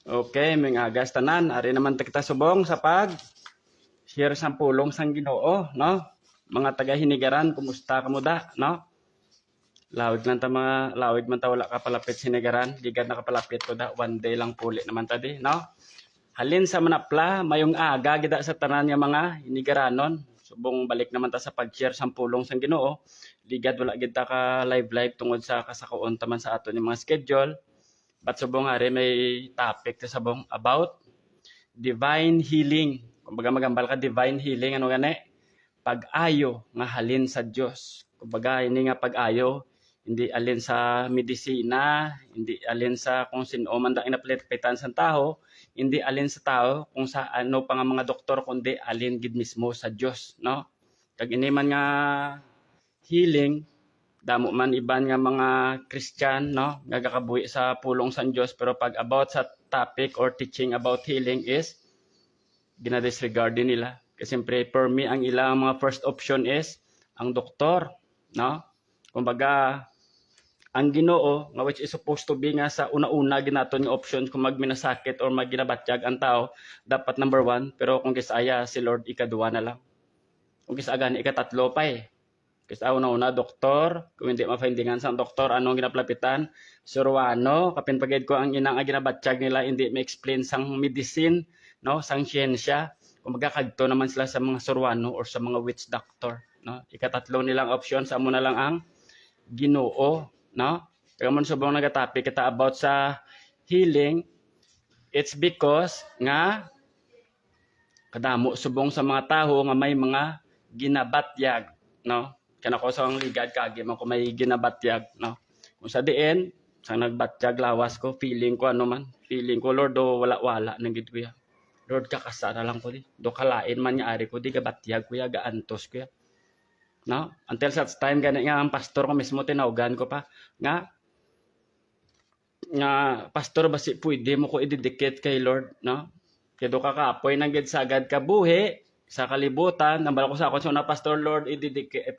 Okay, mga agas tanan, ari naman ta kita subong sa pag share sa pulong sang Ginoo, no? Mga taga Hinigaran, kumusta kamo da, no? Lawig man ta wala ka palapit Hinigaran, digad na kapalapit ko da, one day lang puli naman ta di, no? Halin sa manapla, mayong aga gida sa tanan nga mga Hinigaranon. Subong balik naman ta sa pag-share sa pulong sang Ginoo. Ligad wala gid ta ka live tungod sa kasakoon taman sa aton yung mga schedule. But subong ari may topic ta sabong about divine healing. Kumbaga magambal ka divine healing ano gani? Pag-ayo nga halin sa Dios. Kumbaga ini nga pag-ayo hindi alin sa medisina, hindi alin sa kung sino man da inapilitan sa tao, hindi alin sa tao kung sa ano pa nga mga doktor kundi alin gid mismo sa Dios, no? Kag ini man nga healing damo man iban nga mga Christian, no, gagakabuhi sa pulong sa Dios, pero pag about sa topic or teaching about healing is ginadisregard din nila. Kasi siyempre for me ang ilang mga first option is ang doktor, no? Kumbaga ang Ginoo nga which is supposed to be nga sa una-una ginaton nga option kung magminasakit or maginabatyag ang tao, dapat number 1, pero kung kisaya si Lord ikaduwa na lang. Kung kisagan ikatatlo pa eh. Kasi una-una, doktor. Kung hindi mafindingan sa doktor, anong ginaplapitan? Surwano, kapin pagid ko ang inang ginabatyag nila, hindi ma-explain sang medicine, no? Sang siyensya. Kung magkakagto naman sila sa mga surwano or sa mga witch doctor. No? Ikatatlo nilang option, sa mo na lang ang Ginoo. No? Kaya man subong nagatapi kita about sa healing, it's because nga kadamo subong sa mga tao nga may mga ginabatyag, no? Kana ko sa ang ligad kagi man ko may ginabatyag, no? Kung sa diin sa nagbatyag lawas ko, feeling ko ano man, feeling ko Lord do wala nang gid kuya. Lord kakasa na lang ko di. Do kalain man nya ari ko di gabatyag kuya gaantos kuya. No? Until such time gani nga ang pastor ko mismo tinawgan ko pa nga pastor basi pwede mo ko idedicate kay Lord, no? Kaya do kakapoy nang gid sagad ka buhi sa kalibutan, nambal ko sa akon na pastor Lord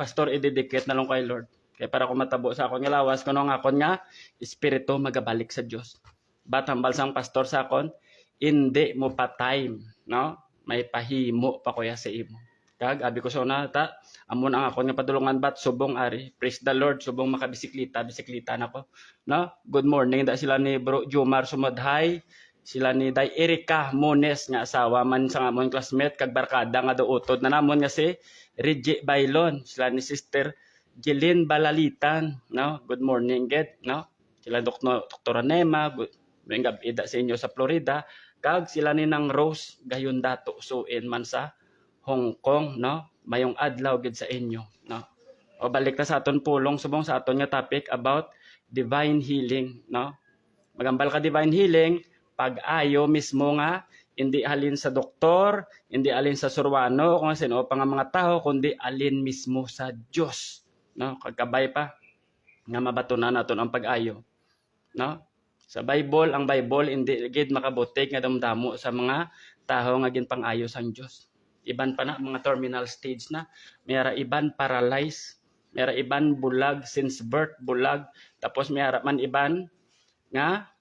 pastor idedicate na lang kay Lord. Kaya para ko matabo sa akon nga lawas kuno nga akon nga espiritu magabalik sa Dios. But hambal sang pastor sa akon, hindi mo pa time, no? May pahimo pa kuya sa imo. Kag abi ko sa una ta, amon ang akon nga padulungan bat subong ari. Praise the Lord, subong makabisikleta na ko. No? Good morning da sila ni Bro Jomar Sumadhay, sila ni Day Erika Mones nga asawa man sa amon classmate kag barkada nga do utod na namon nga si Reggie Bailon, sila ni Sister Jeline Balalitan, no? Good morning gid, no? Sila Dr. Nema, may gabi da sa inyo sa Florida, kag sila ni nang Rose gayon dato suin man sa Hong Kong, no? Mayong adlaw gid sa inyo, no? O balik ta sa aton pulong subong sa aton nga topic about divine healing, no? Magambal ka divine healing, pag-ayo mismo nga hindi halin sa doktor, hindi alin sa surwano kung sino pa nga mga tao, kundi alin mismo sa Dios, no? Kagkabay pa nga mabatunan naton ang pag-ayo, no? Sa Bible, ang Bible hindi gid makabutig nga damdamo sa mga tao nga ginpang-ayo sang Dios. Iban pa na mga terminal stage na, mayara iban paralyzed, mayara iban bulag since birth, bulag, tapos mayara man iban nga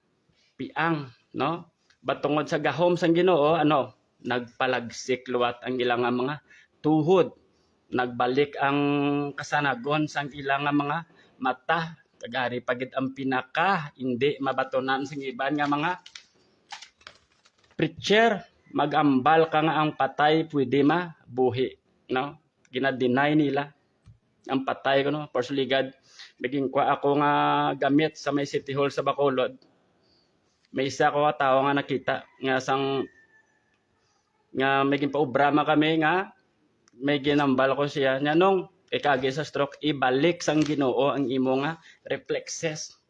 piang, no? Batungod sa gahom sang Ginoo, ano, nagpalagsik luwat ang ilang mga tuhod, nagbalik ang kasanagon sang ilang mga mata, kagari pagid ang pinaka hindi mabatunan sang iban nga mga preacher, magambal ka nga ang patay pwede mabuhi, no? Ginadeny nila ang patay ko, no? Porsuligad maging kwa ako nga gamit sa may City Hall sa Bacolod. May isa ko nga tao nga nakita nga sang nga maging paubrama kami nga may ginambal ko siya nya nung ikagi sa stroke ibalik sang Ginoo ang imo nga reflexes.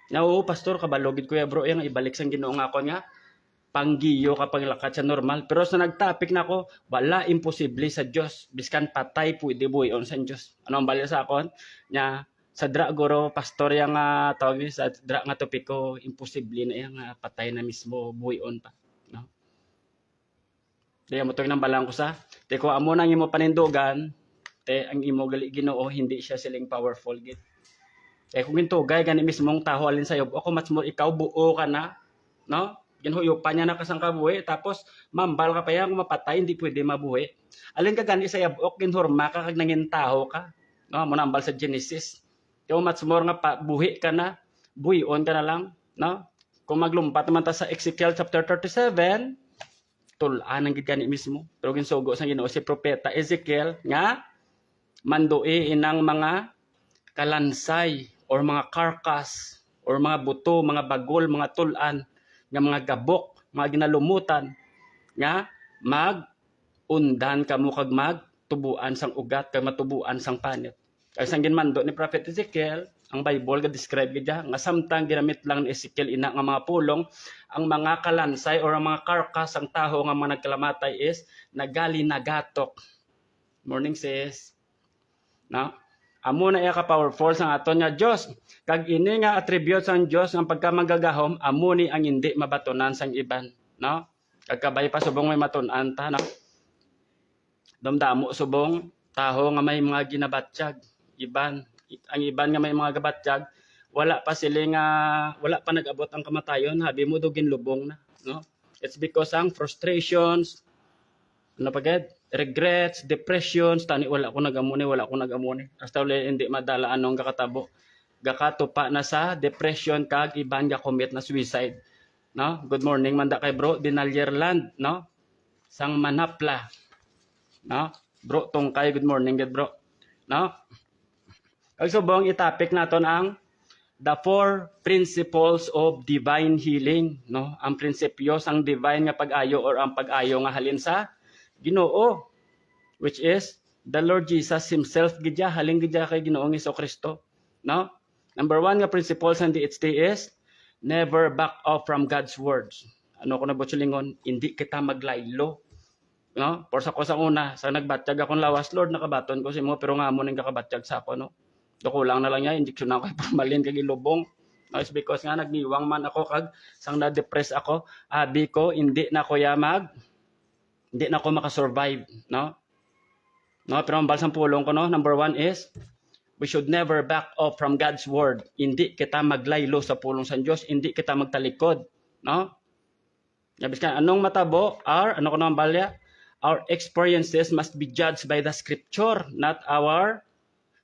Nga oo pastor kabalogid ko ya bro yang ibalik sang Ginoo nga ako nga panggiyo kapag lakat sa normal. Pero sa nagtopic na ako, wala imposible sa Diyos. Biskan patay pwede buhion sa Diyos. Ano ang balya sa akon? Nya, sa dra guro, pastor yang tawag niya, sa dra nga topiko, imposible na yung patay na mismo buhion pa. No? Kaya mo ng balang ko sa, te ko amo nang imo panindugan, te ang imo gali Ginoo, hindi siya siling powerful gid. Kaya kung gintugay, gani mismong tao alin sa'yo, ako much more ikaw, buo ka na, no? ginhuyupan niya na kasang kabuhi, tapos mambal ka pa yan, kung mapatay, hindi pwede mabuhi. Alin ka gani sa yabok, ginhurma ka, kag nangintaho ka. No, munambal sa Genesis. Kung much more nga pa, buhi ka na, buhion ka na lang. No? Kung maglumpat naman ta sa Ezekiel chapter 37, tulaan ang gigani mismo. Pero ginsugo sa Ginoo si propeta Ezekiel nga mandui inang mga kalansay or mga karkas or mga buto, mga bagol, mga tulan, nga mga gabok, mga ginalumutan, nga mag-undan kamo kag magtubuan sang ugat, kag matubuan sang panit. Kaya sang ginmando ni Prophet Ezekiel, ang Bible ga describe gid nga samtang ginamit lang ni Ezekiel ina nga mga pulong, ang mga kalansay or ang mga karkas sang taho nga mga nagkalamatay is nagali nagatok. Morning sis. No? Amo na iya ka powerful sang aton nga Dios. Kag ini nga attribute sang Dios ang pagkamagagahom, amo ni ang hindi mabatunan sang iban, no? Kag kabay pa subong may matun-an ta, no? Damdamo subong taho nga may mga ginabatsyag, iban. Ang iban nga may mga gabatsyag, wala pa sila nga wala pa nag-abot ang kamatayon, habi mo dugin lubong na, no? It's because ang frustrations, ano pa gid? Regrets, depressions, tani wala ko nagamuni. Hasta uli hindi madala anong kakatabo. Gakatupa na sa depression kag iban ga commit na suicide. No? Good morning manda kay bro, Dinalierland, no? Sang Manapla. No? Bro Tungkay, good morning gid bro. No? Kag subong itapik naton ang the 4 principles of divine healing, no? Ang prinsipyo sang divine nga pag-ayo or ang pag-ayo nga halin sa Ginoo, which is the Lord Jesus himself gidya haling gidya kay Ginoong Hesukristo, no? Number 1 nga principle sa DHT is never back off from God's words. Ano ko na butsulingon, hindi kita maglaylo, no? Por sa ko sa una, sa nagbatyag akong lawas, Lord nakabaton ko si mo pero nga mo ning kakabatyag sa ako, no? Kulang na lang niya injection ako kay formalin kag ilubong. No, it's because nga nagniwang man ako kag sang na-depress ako, abi ko hindi na ko hindi na ako makasurvive, no? No, pero ang balsang pulong ko, no, number 1 is we should never back off from God's word. Hindi kita maglaylo sa pulong sa Diyos, hindi kita magtalikod, no? Yabis ka, anong matabo? Ano ko naman balya? Our experiences must be judged by the scripture, not our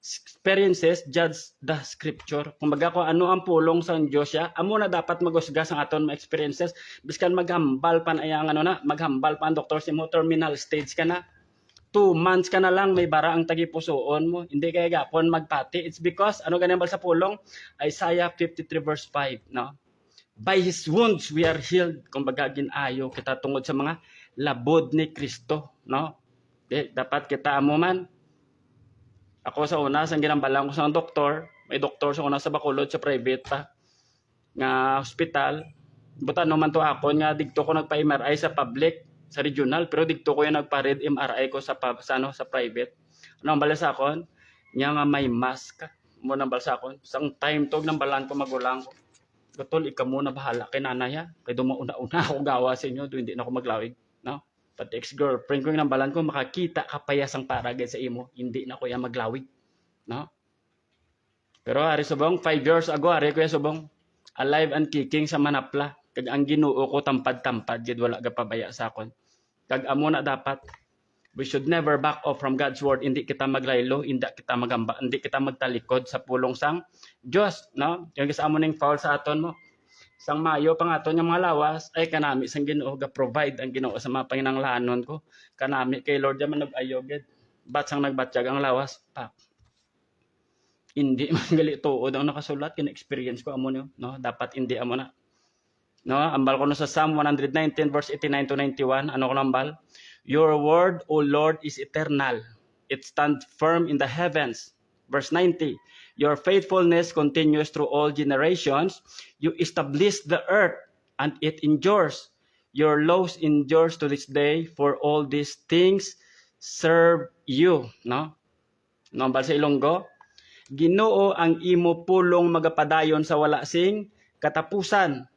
experiences judge the scripture. Kumbaga kung ano ang pulong sa Diyos ya, amo na dapat magusga sa aton mga experiences. Biskan maghambal pa ayang maghambal pa ang doktor si mo terminal stage ka na. 2 months ka na lang may bara ang tagipusoon mo. Hindi kaya gapon magpati. It's because ano ganyan ba sa pulong? Isaiah 53 verse 5, no? By his wounds we are healed. Kumbaga ginayo kita tungod sa mga labod ni Kristo, no? Dapat kita amo man. Ako sa una, sang ginambalang ko sa doktor, may doktor sa una sa Bacolod, sa private pa, nga hospital. Buta naman to ako, nga digto ko nagpa-MRI sa public, sa regional, pero digto ko yung nagpa-read MRI ko sa private. Ano ang bala sa akon? Nga nga may mask. Mo nang bala sa akon. Sang time to, nang balan ko magulang ko. Gatol, ikaw muna bahala kay nanaya. Kaya dumauna-una ako gawa sa inyo, hindi na ako maglawig. No? Pati ex-girlfriend ko yung nambalan ko, makakita kapayasang paragay sa imo, hindi na ko yan maglawig. No? Pero hari subong, 5 years ago, hari ko yung subong, alive and kicking sa Manapla. Kag ang Ginoo ko tampad-tampad, gid wala ga pabaya sa akon. Kag amo na dapat, we should never back off from God's word. Hindi kita maglaylo, hindi kita magamba, hindi kita magtalikod sa pulong sang Dios, no? Yung gisa amo ning foul sa aton mo. Sang Mayo pangaton yung mga lawas ay kanami sang Ginoo ga provide ang Ginoo sa mga panginanglanon ko. Kanami kay Lord man nag-ayo gid. Bat sang nagbatsyag ang lawas, pak. Hindi man gali tuod ang nakasulat kin experience ko amo no. Dapat hindi amo na. No, ambal ko no sa Psalm 119 verse 89 to 91, ano ko nambal? Your word, O Lord, is eternal. It stands firm in the heavens. Verse 90, your faithfulness continues through all generations. You establish the earth and it endures. Your laws endures to this day, for all these things serve you. No? Nombal sa Ilonggo, Ginoo ang imo pulong magapadayon sa wala sing katapusan.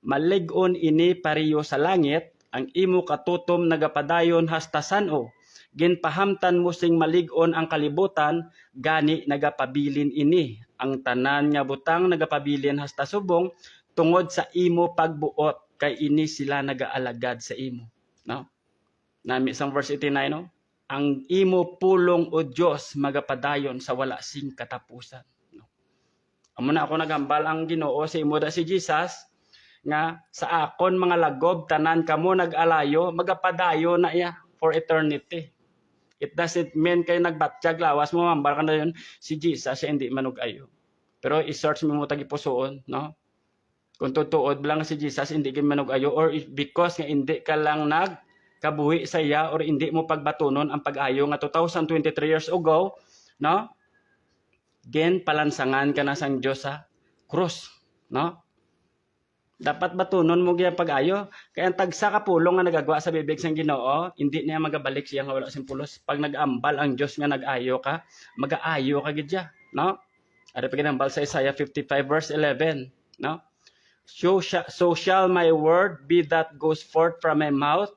Malig-on ini pariyo sa langit, ang imo katutom nagapadayon hasta san-o. Ginpahamtan mo sing malig-on ang kalibutan, gani nagapabilin ini. Ang tanan nga butang nagapabilin hasta subong, tungod sa imo pagbuot. kay ini sila nagaalagad sa imo, no? Nami isang verse 89, no? Ang imo pulong o Dios magapadayon sa wala sing katapusan, no? Amo na ako nagambal ang Ginoo sa imo da si Jesus nga sa akon mga lagob tanan kamo nag-alayo magapadayo na iya for eternity. It doesn't mean kayo nagbatsyag lawas mo mambal ka na yun si Jesus siya hindi manug-ayo. Pero i-search mo mo tagipusoon, no? Kung tutuod lang si Jesus hindi ka manug-ayo or because nga hindi ka lang nagkabuhi sa iya or hindi mo pagbatunon ang pag-ayo nga 2023 years ago, no? Gen palansangan ka na sang Dios sa krus, no? Dapat batunon mo gyud pag-ayo. Kaya ang tagsa ka pulong nga nagagwa sa bibig sang Ginoo, hindi niya magabalik siya nga wala sing pulos. Pag nag-ambal ang Dios nga nag-ayo ka, mag-aayo ka gid siya, no? Ari pa ginambal sa Isaiah 55 verse 11, no? So shall my word be that goes forth from my mouth,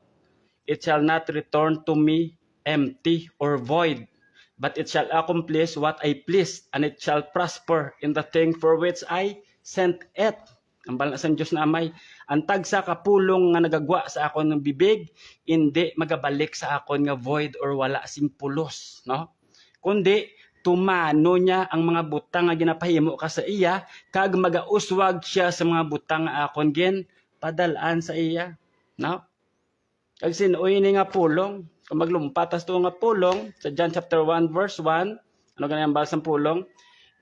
it shall not return to me empty or void, but it shall accomplish what I please, and it shall prosper in the thing for which I sent it. Ang banal sa Diyos na amay, ang tagsa kapulong nga nagagwa sa akon ng bibig, hindi magabalik sa akon nga void or wala sing pulos, no? Kundi tumano niya ang mga butang nga ginapahimo ka sa iya, kag magauswag siya sa mga butang nga akon gin padalaan sa iya, no? Kag sinuoy ni nga pulong, kung maglumpat to nga pulong sa John chapter 1 verse 1, ano ganyan balsang pulong?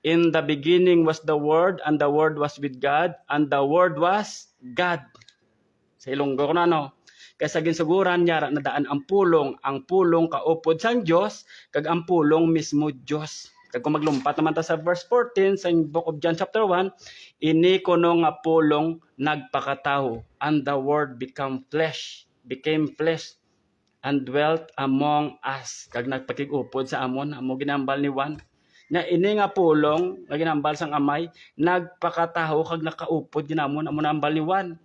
In the beginning was the Word, and the Word was with God, and the Word was God. Sa Ilonggo ko na, no? Kaya sa ginsuguran niya, nadaan ang pulong kaupod sang Diyos, kag ang pulong mismo Diyos. Kag kung maglumpat naman ta sa verse 14, sa book of John chapter 1, ini kuno nga pulong nagpakataho, and the Word became flesh, and dwelt among us. Kag nagpakig-upod sa amon, amo ginambal ni Juan. Na ini nga pulong nga ginambal sang amay nagpakataho kag nakaupod ginamon amo nambal ni Juan.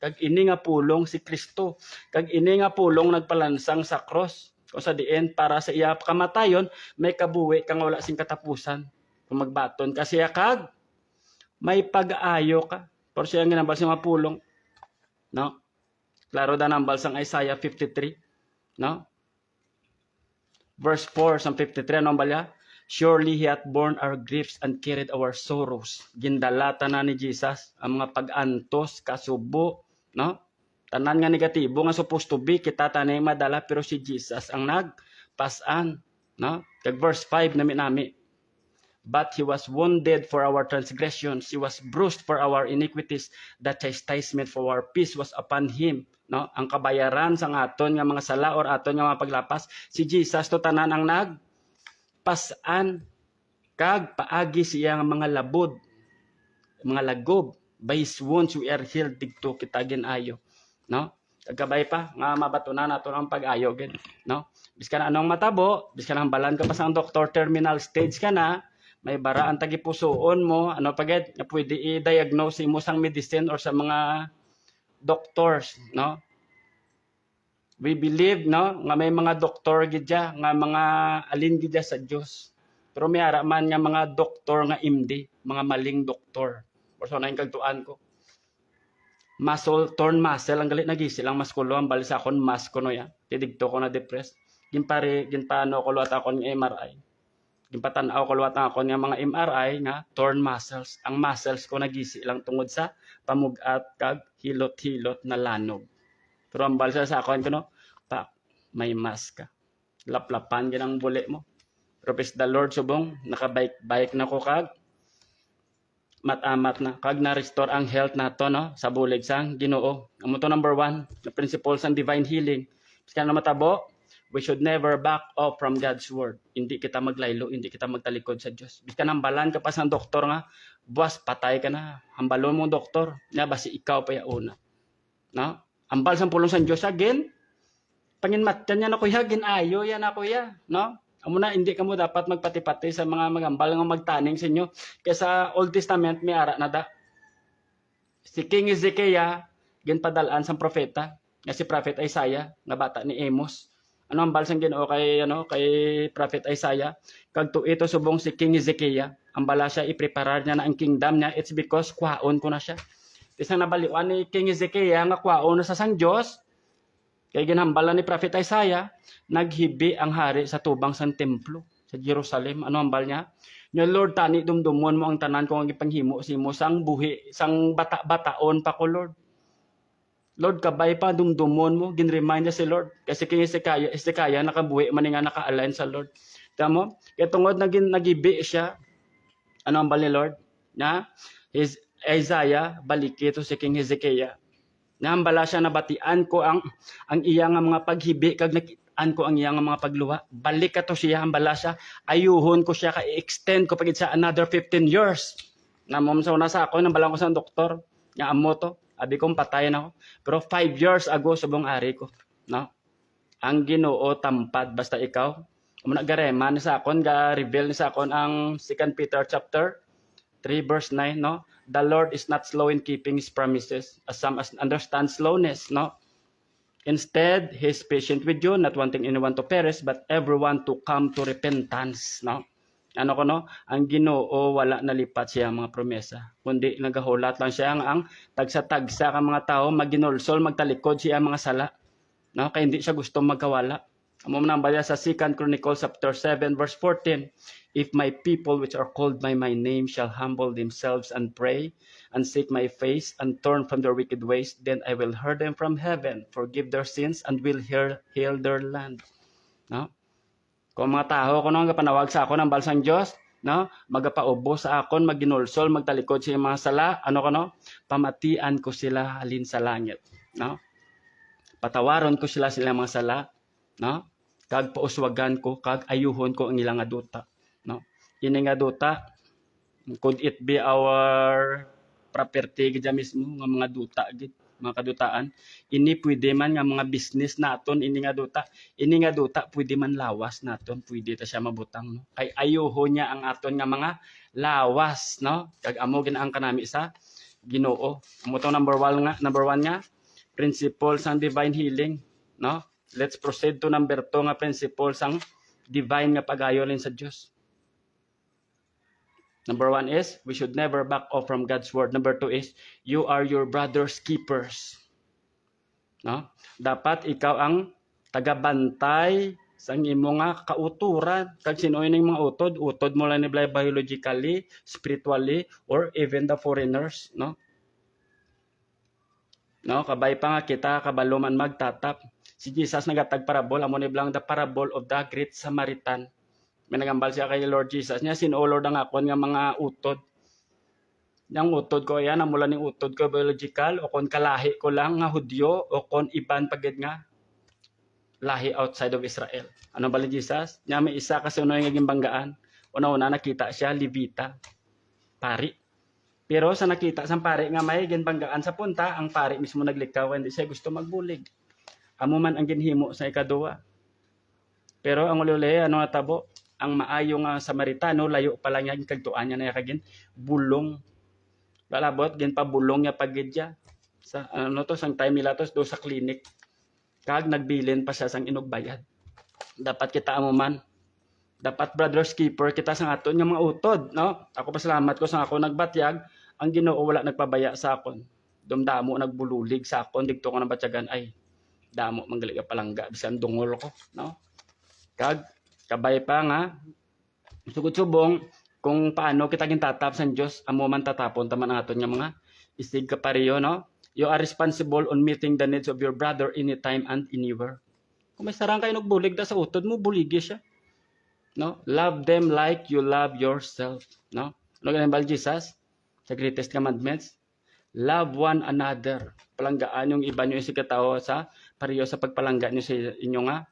Kag ini nga pulong si Kristo, kag ini nga pulong nagpalansang sa cross o sa diin para sa iya kamatayon may kabuhi kang wala sing katapusan kung magbaton kasi kag may pag-aayo ka por siya nga ginambal sa mga pulong, no? Klaro da nambal sang Isaiah 53, no? Verse 4 sang 53 ano balya? Surely He hath borne our griefs and carried our sorrows. Gindalata na ni Jesus ang mga pag-antos, kasubo, no? Tanan nga negatibo nga supposed to be, kita tanay madala, pero si Jesus ang nagpasan, no? Kag verse 5 nami. But He was wounded for our transgressions, He was bruised for our iniquities, the chastisement for our peace was upon Him, no? Ang kabayaran sang aton nga mga sala or aton nga mga paglapas, si Jesus to tanan ang pasan kag paagi siya nga mga labod, mga lagob, by His wounds we are healed, digto kita ginayo, no? Kagabay pa nga mabatunan nato ang pag-ayo gid, no? Biskan anong matabo, biskan ang balan ka pa sa doktor, terminal stage ka na, may bara ang tagipusoon mo, ano pagid nga pwede i-diagnose mo sang medicine or sa mga doctors, no? We believe, no, nga may mga doktor gidya, nga mga alin gidya sa Dios. Pero may ara man nga mga doktor nga MD, mga maling doktor. Porso na yung kagtuan ko. Muscle, torn muscle, ang galit nagisi lang maskulo, ang balisa akon masko no ya. Tidigto ko na depressed. Ginpaano ko luwat akon ng MRI. Ginpatanaw ko luwat akon nga mga MRI nga torn muscles. Ang muscles ko nagisi lang tungod sa pamugat kag hilot-hilot na lanog. Pero ang balsa sa akon ko, no, pa, may mask ka. Laplapan yan ang buli mo. Pero praise the Lord, subong, nakabike na ko kag, matamat na. Kag na-restore ang health nato, no, sa bulig sang Ginoo. Amo to number 1, the principles ng divine healing. Kaya na matabo, we should never back off from God's word. Hindi kita maglaylo, hindi kita magtalikod sa Diyos. Bisa nambalan ka pa sa doktor nga, buwas, patay ka na. Hambalon mo doktor, nga basi ikaw pa yauna. No? Ambal sa pulong sa Diyos again. Panginmatyan niya na kuya, ginayo yan na kuya, no? Amo na hindi kamo dapat magpati-pati sa mga magambal nga magtaning sa inyo. Kaya sa Old Testament may ara na da. Si King Ezekiah ginpadalaan sa propeta, nga si Prophet Isaiah, nga bata ni Amos. Ano ang balsang Ginoo kay Prophet Isaiah? Kag ito subong si King Ezekiah, ang bala siya ipreparar niya na ang kingdom niya, it's because kwaon ko na siya. Isang nabaliwan ni King Hezekiah nga kwao na sa sang Dios kay ginhambalan ni Prophet Isaiah, naghibi ang hari sa tubang sang templo sa Jerusalem. Ano hambal niya? Nga Lord, tani dumdumon mo ang tanan kung ang ipanghimo simo sang buhi, sang bata-bataon pa ko Lord. Lord, kabay pa dumdumon mo, ginremind niya si Lord. Kasi kay Hezekiah nakabuhi man nga naka-align sa Lord. Tamo? Kaya tungod nagibi siya, ano hambal ni Lord? Na Isaiah baliki to si King Hezekiah. Nahambala siya na batian ko ang iya nga mga paghibi kag nakitaan ko ang iya nga mga pagluwa. Balik ka to siya, hambala siya. Ayuhon ko siya ka-extend ko pagit sa another 15 years. Namom sa una sa ako, nambalang ko sa doktor. Nga amo to, abi kong patayin ako. Pero 5 years ago subong ari ko. No? Ang Ginoo tampad basta ikaw. Umuna gareman sa akon, ga-reveal ni sa akon ang 2 Peter chapter 3 verse 9, no? The Lord is not slow in keeping His promises, as some understand slowness, no? Instead, He is patient with you, not wanting anyone to perish, but everyone to come to repentance, no? Ano ko, no? Ang Ginoo, wala nalipat siya mga promesa. Kundi nagahulat lang siya ang tagsa-tagsa ka mga tao, maginulsol, magtalikod siya mga sala. No? Kaya hindi siya gusto magkawala. Amo man baya sa 2 Chronicles chapter 7 verse 14, if my people which are called by my name shall humble themselves and pray and seek my face and turn from their wicked ways, then I will hear them from heaven, forgive their sins and will heal their land. No? Kung mga tao ko nang panawag sa ako ng balsang Dios, no? Magapaubo sa akon, maginulsol, magtalikod sa mga sala, ano ko no? Pamatian ko sila halin sa langit, no? Patawaron ko sila mga sala, no? Kag pauswagan ko, kag ayuhon ko ang ilang aduta, no? Ini nga duta, could it be our property gid mismo nga mga duta gid, mga kadutaan. Ini pwede man nga mga business naton, ini nga duta pwede man lawas naton, pwede ta siya mabutang, no? Kay ayuhon niya ang aton nga mga lawas, no? Kag amo ginaang kanami sa Ginoo. Amo to number 1 nga principle sang divine healing, no? Let's proceed to number 2 nga principle sang divine nga pagayolin sa Dios. Number 1 is, we should never back off from God's word. Number 2 is, you are your brother's keepers. No? Dapat ikaw ang tagabantay sa imo nga kauturan. Kag sinoy ning mga utod mo lang ni biologically, spiritually, or even the foreigners, no? No, kabay pa nga kita kabalo man magtatap. Si Jesus nagatag parabol, amo ni blang the parable of the great Samaritan. May nagambal siya kay Lord Jesus niya, sinolord ang akon nga mga utod. Yang utod ko yan, amula ning utod ko biological, o kon kalahi ko lang nga Hudyo, o kon iban pagid nga lahi outside of Israel. Ano bali Jesus? Nya may isa kasi uno yung banggaan. Una-una nakita siya, Levita, pari. Pero sa nakita sang pari nga may ginbanggaan sa punta, ang pari mismo naglikaw, hindi siya gusto magbulig. Amo man ang ginhimo sa ikaduwa. Pero ang ululi, ano natabo? Ang maayo nga Samaritano, layo pa lang niya, kagtuan niya na kagin, bulong. Lalabot, ginpabulong niya pagidya. Sa, ano to, sang time nila to, do sa klinik. Kag nagbilin pa siya sang inugbayad. Dapat kita amo man. Dapat brother's keeper kita sa aton nga mga utod, no? Ako pasalamat ko sa ako nagbatyag, ang Ginoo wala nagpabaya sa akon. Dumdamo nagbululig sa akon, digto ko na batyagan, ay damo manggali ka palangga bisan dungol ko, no? Kag kabay pa nga sugod-subong kung paano kita gintatap sa Dios, amo man tatapon taman ang aton nga mga isig kapariyo, no? You are responsible on meeting the needs of your brother anytime and anywhere. Kung may sarang kayo nagbulig da sa utod mo, buligi siya. No? Love them like you love yourself, no? Ano ganun ba Jesus? Sa greatest commandments, love one another. Palanggaan yung iba nyo yung sikataw sa pariyo sa pagpalangga nyo sa inyo nga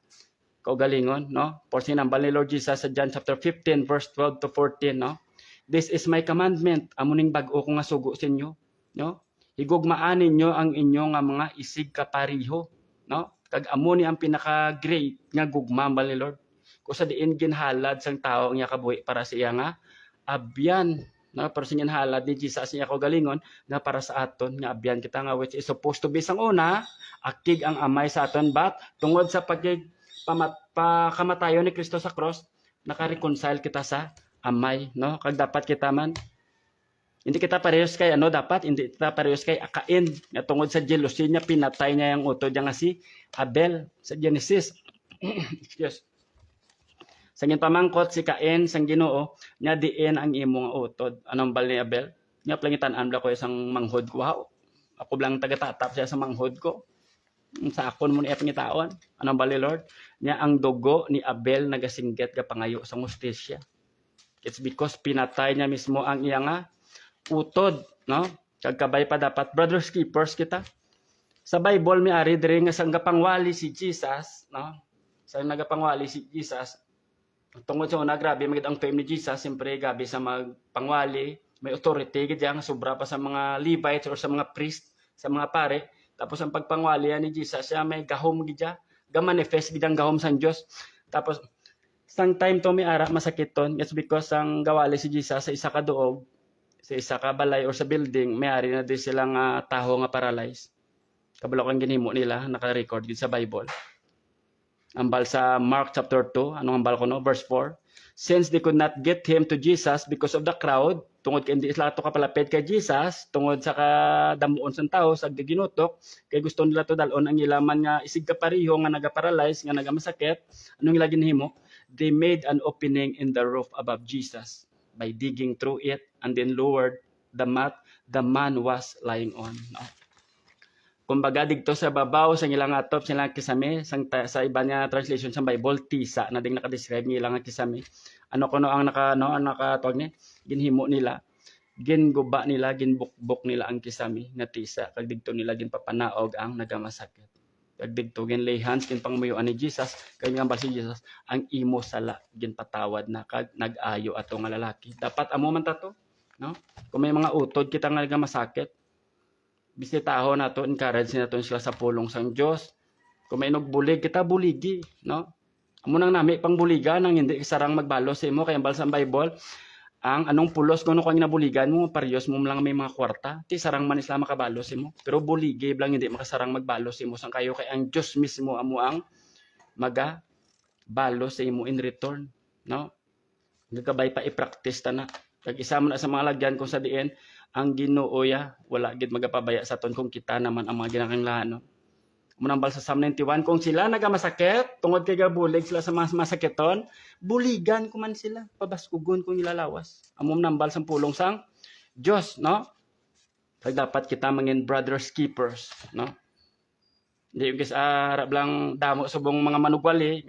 kaugalingon, no? For sinambal ni Lord Jesus sa John chapter 15 verse 12 to 14, no? This is my commandment, amuning bag-o ko nga sugo sa inyo, no? Higugmaanin nyo ang inyo nga mga isig kapariho, no? Kag amo ni ang pinaka-great nga gugma ni Lord. Kung sa diin ginhalad sang tao ang kabuhi para sa iya nga abyan, no? Pero sa ginhalad ni Jesus niya kaugalingon na para sa aton nga abyan kita nga which is supposed to be sang una akig ang amay sa aton, but tungod sa pagkamatayon ni Kristo sa cross naka-reconcile kita sa amay, no? Kag dapat kita man Hindi kita parehas kay ano dapat, hindi kita parehas kay Cain. Nga tungod sa jealousy niya, pinatay niya yung utod niya nga si Abel sa Genesis. Yes. Sangin pamangkot si Cain sang Ginoo, nya diin ang imong utod. Anong bal ni Abel? Nya plangitan-an ko isang manghod ko. Wow. Ako lang taga-tatap siya sa manghod ko. Sa akon mo ni pangitaon. Anong bal ni Lord? Nya ang dugo ni Abel nagasinggit ka pangayo sa hustisya. It's because pinatay niya mismo ang iya nga utod, no? Kagkabay pa dapat brothers keepers kita. Sa Bible may ari diri nga sang gapangwali si Jesus, no? Sang nagapangwali si Jesus. Tungod sa una grabe magid ang fame ni Jesus, siyempre gabi sa magpangwali, may authority gid yang sobra pa sa mga Levites or sa mga priest, sa mga pare. Tapos ang pagpangwali ni Jesus, siya may gahom gid ya, ga-manifest gid ang gahom sang Dios. Tapos sang time to may ara masakiton, it's because ang gawali si Jesus sa isa ka duog, sa isa ka balay or sa building, may ari na di silang taho nga paralyzed. Kabalo kang ginhimo nila, naka-record din sa Bible. Ambal sa Mark chapter 2, anong ambal ko no? Verse 4. Since they could not get him to Jesus because of the crowd, tungod kay hindi sila to kapalapit kay Jesus, tungod sa kadamuon sang tao, sa ginutok, kay gusto nila to dalon ang ilaman nga isig ka pariho nga naga-paralyze, nga nagamasakit, anong ila ginhimo? They made an opening in the roof above Jesus by digging through it and then lowered the mat the man was lying on. No? Kumbaga dito sa babaw sa ilang atop sila kisame sa iba niya translation sa Bible tisa na ding naka-describe ng ilang kisame. Ano kuno ang nakatawag ni ginhimo nila, ginguba nila, ginbukbok nila ang kisame nga tisa kag didto nila ginpapanaog ang nagamasakit. Kag didto ginlay hands kin pangmuyuan ni Jesus kay nga si Jesus ang imo sala ginpatawad na kag nag-ayo ato nga lalaki. Dapat amo man ta to, no? Kung may mga utod kita nga nagamasakit, bisitaho nato, encourage nato sila sa pulong sang Dios. Kung may nagbulig kita, buligi, no? Amo nang nami pang buligan nang hindi sarang magbalos sa imo kay ambal sa Bible, ang anong pulos kuno kang nabuligan mo, parehas mo lang may mga kwarta, ti sarang man isla makabalos imo. Pero buligi lang hindi makasarang magbalos imo sang kayo kay ang Dios mismo amo ang maga balos sa imo in return, no? Gagabay pa i-practice ta na. Kag isa man na sa mga lagyan kung sa diin ang Ginoo ya wala gid magapabaya sa aton kung kita naman ang mga ginakanglanon. Munambal sa Psalm 91 kung sila nagamasakit tungod kay gabulig sila sa mga masakiton, buligan ko man sila, pabaskugon kung ilalawas. Amo nambal sa pulong sang Dios, no? Kag dapat kita mangin brothers keepers, no? Hindi guys harap lang damo subong mga manugwali,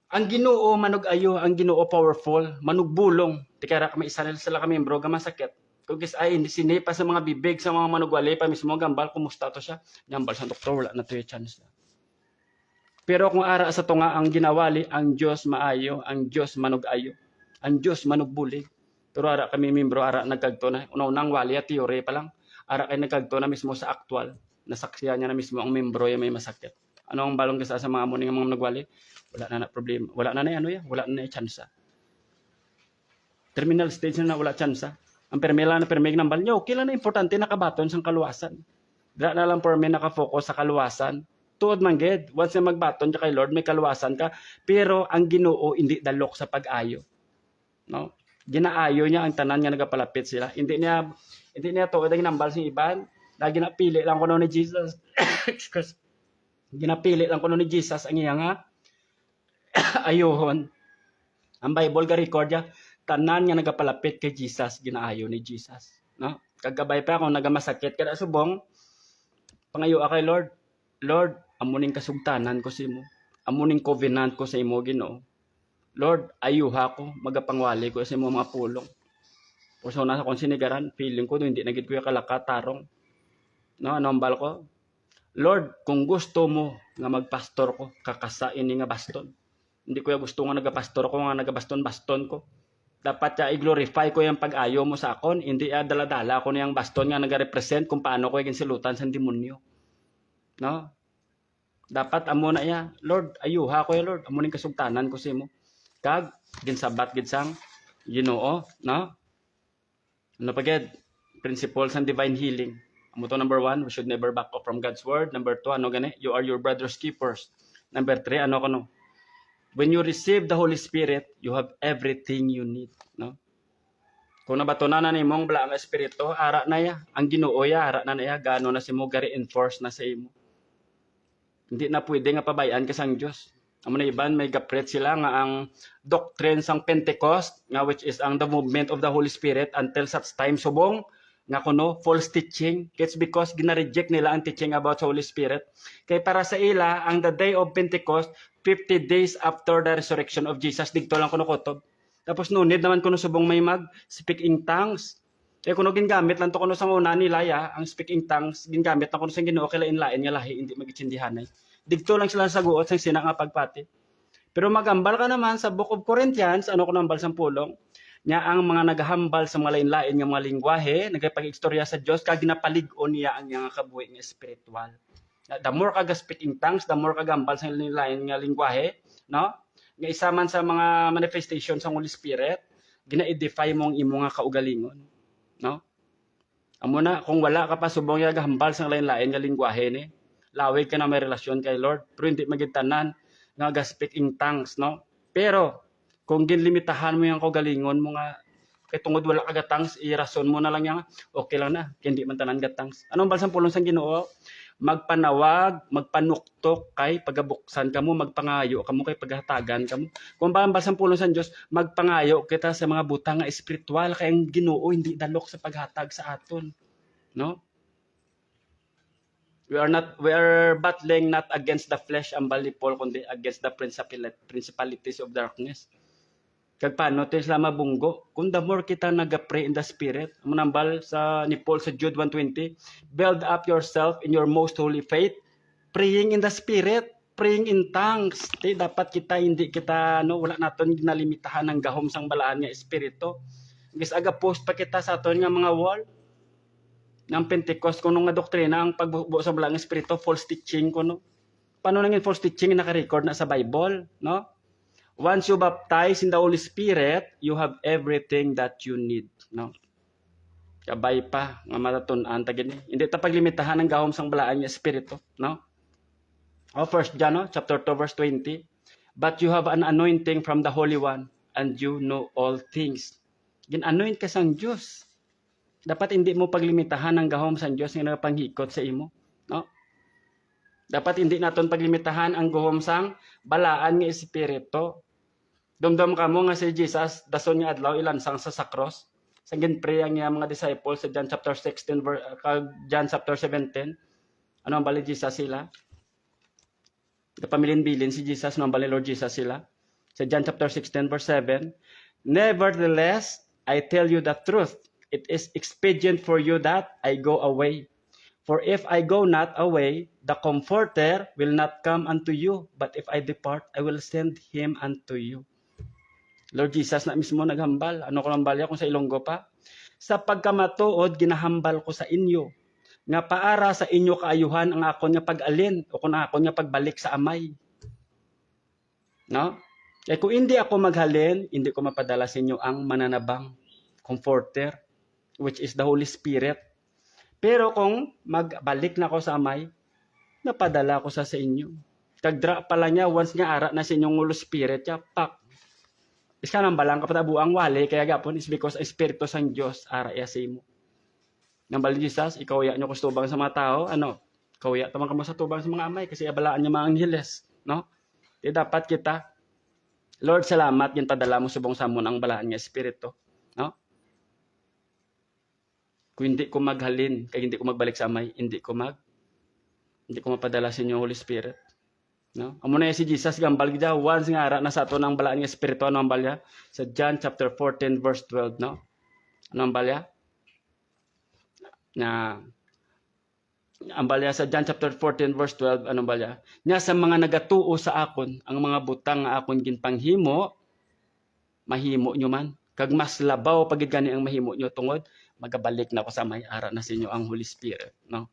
ang Ginoo manug-ayo, ang Ginoo powerful, manugbulong. Ti kaya kami isa sila kami membro ga masakit. Kung guys ay hindi sinipa sa mga bibig sa mga manugwali pa mismo gambal kumusta to siya. Gambal sa doktor wala na to chance. Pero kung ara sa tunga ang ginawali, ang Dios maayo, ang Dios manug-ayo, ang Dios manugbulig. Pero ara kami membro ara nagkagto na una-unang wali at teori pa lang. Ara kay nagkagto na mismo sa actual. Nasaksihan niya na mismo ang membro yung may masakit. Ano ang balong sa mga muning mga nagwali? Wala na problema. Wala na ano ya, wala na chance. Terminal stage na wala chance. Ang permela na permeg ng balyo, okay lang na importante nakabaton sa kaluwasan. Dira na lang perme naka-focus sa kaluwasan. Tuod man gid, once na magbaton ka kay Lord, may kaluwasan ka, pero ang Ginoo hindi dalok sa pag-ayo. No? Ginaayo niya ang tanan nga nagapalapit sila. Hindi niya tuod ang nambal sa iban. Lagi na pili lang kuno ni Jesus. Ginapili lang kuno ni Jesus ang iya nga ayuhon. Ang Bible ga record ya, tanan nga nagapalapit kay Jesus, ginaayo ni Jesus, no? Kagabay pa kung nagamasakit kada subong, pangayo kay Lord. Lord, amuning kasugtanan ko sa imo. Amuning covenant ko sa imo, Ginoo. Lord, ayuha ko, magapangwali ko sa imo mga pulong. Puso na sa kong sinigaran, feeling ko hindi na gid ko kalakatarong. No, ano ang bal ko? Lord, kung gusto mo nga magpastor ko, kakasain ni nga baston. Hindi ko gusto nga nagapastor ko, nga nagabaston-baston ko. Dapat ya i-glorify ko yung pag-ayo mo sa akon. Hindi dala-dala ko niyang baston nga nag-represent kung paano ko yung silutan sa demonyo. No? Dapat amo na ya, Lord, ayuha ko ya Lord. Amo ning kasugtanan ko sa imo. Kag ginsabat gid sang Ginoo, no? Ano pa gid? Principles ng divine healing. Amo to number 1, we should never back off from God's word. Number 2, ano gani? You are your brother's keepers. Number 3, ano kuno? When you receive the Holy Spirit, you have everything you need, no? Kung nabatunan na nimong bala ang espiritu, ara na ya. Ang Ginoo ya, ara na ya. Gano na si mo ga-reinforce na sa imo. Hindi na pwede nga pabayaan ka sang Diyos. Amo na iban, may gapret sila nga ang doctrine sang Pentecost, nga which is ang the movement of the Holy Spirit until such time subong, nga kuno, false teaching. It's because gina-reject nila ang teaching about sa Holy Spirit. Kaya para sa ila, ang the day of Pentecost, 50 days after the resurrection of Jesus, digto lang kuno kutob. Tapos nunid naman kuno subong may mag-speak in tongues. Kaya kuno gingamit lang to kuno sa una nila ya, ang speaking tongues, gingamit na kuno sa Ginoo kay lain-lain nga lahi, hindi magitsindihanay. Digto lang sila sa guot sa sina nga pagpati. Pero magambal ka naman sa Book of Corinthians, ano ko nambal sa pulong, nya ang mga naghambal sa mga lain-lain nga mga lingwahe, nagpag-istorya sa Dios kag ginapalig-on niya ang nga kabuhi nga spiritual. The more ka speaking tongues, the more ka gambal sa lain nga lingwahe, no? Nga isa man sa mga manifestation sa Holy Spirit, gina-edify mo ang imo nga kaugalingon, no? Amo na kung wala ka pa subong nga gahambal sa lain-lain nga lingwahe ni, lawig ka na may relasyon kay Lord, pero hindi magitanan nga ga-speak in tongues, no? Pero kung ginlimitahan mo yung kaugalingon mo nga kay tungod wala ka gatangs, i-rason mo na lang yan, okay lang na, kaya hindi man tanan gatangs. Anong balsang pulong sang Ginoo? Magpanawag, magpanuktok kay pagabuksan kamo, magpangayo kamo kay paghatagan kamo. Kung ba ang balsang pulong sa Dios, magpangayo kita sa mga butang nga espiritual kay ang Ginoo hindi dalok sa paghatag sa aton, no? We are battling not against the flesh ang bali Paul kundi against the principalities of darkness. Kag paano tayo sila mabunggo? Kung the more kita nag-pray in the Spirit, manambal sa ni Paul sa Jude 1:20, build up yourself in your most holy faith, praying in the Spirit, praying in tongues. Dapat kita, hindi kita, wala natin ginalimitahan ng gahom sang balaan nga Espiritu. Gis aga post pa kita sa aton nga mga wall, ng Pentecost, kung nga doktrina, ang pagbubo sa balaan nga Espiritu, false teaching, kuno. Paano nang false teaching naka-record na sa Bible, no? Once you baptize in the Holy Spirit, you have everything that you need, no? Kabay pa nga matatunan ta gini. Hindi ta paglimitahan ng gahom sang balaan nga espiritu, no? O 1 John, no? Chapter 2 verse 20. But you have an anointing from the Holy One, and you know all things. Gin-anoint ka sang Dios. Dapat hindi mo paglimitahan ng gahom sang Dios nga nagapanghikot sa imo, no? Dapat hindi naton paglimitahan ang gahom sang balaan nga espiritu. Dumdum ka mo nga si Jesus, dason nga adlaw ilansang sa sakros. Sa ginpray ang mga disciples sa John chapter 16, John chapter 17. Ano ang bali Jesus sila? Kapamilin-bilin si Jesus, ano ang bali Lord Jesus sila? Sa John chapter 16 verse 7. Nevertheless, I tell you the truth. It is expedient for you that I go away. For if I go not away, the Comforter will not come unto you. But if I depart, I will send him unto you. Lord Jesus na mismo naghambal. Ano ko nang balya kung sa Ilonggo pa? Sa pagkamatuod, ginahambal ko sa inyo. Nga paara sa inyo kaayuhan ang akon nga pag-alin o kung akon nga pagbalik sa amay. No? Kaya kung hindi ako maghalin, hindi ko mapadala sa inyo ang mananabang, Comforter, which is the Holy Spirit. Pero kung magbalik na ako sa amay, napadala ko sa inyo. Kagdra pala niya, once nga ara na sa inyong Holy Spirit, ya, pak. Iska nang balang kapatabuang wali, kaya gapon is because Espiritu sang Diyos ara iya sa imo. Nang bali Jesus, ikaw ya nyo kustubang sa mga tao, ano? Ikaw ya tamang kamo sa tubang sa mga amay, kasi abalaan niya mga angheles, no? Di dapat kita, Lord, salamat, yung padala mo subong sa amon ang balaan nga Espiritu, no? Kung hindi ko maghalin, kaya hindi ko magbalik sa amay, hindi ko mapadala sa inyo Holy Spirit. No? Amo na si Jesus gambal gida once nga ara na sa ato nang balaan nga espiritu ano ang balya sa John chapter 14 verse 12, no? Ano ang balya? Na ang balya sa John chapter 14 verse 12 ano balya? Nya sa mga nagatuo sa akon ang mga butang nga akon ginpanghimo mahimo nyo man kag mas labaw pagid gani ang mahimo nyo tungod magabalik na ko sa may ara na sa inyo ang Holy Spirit, no?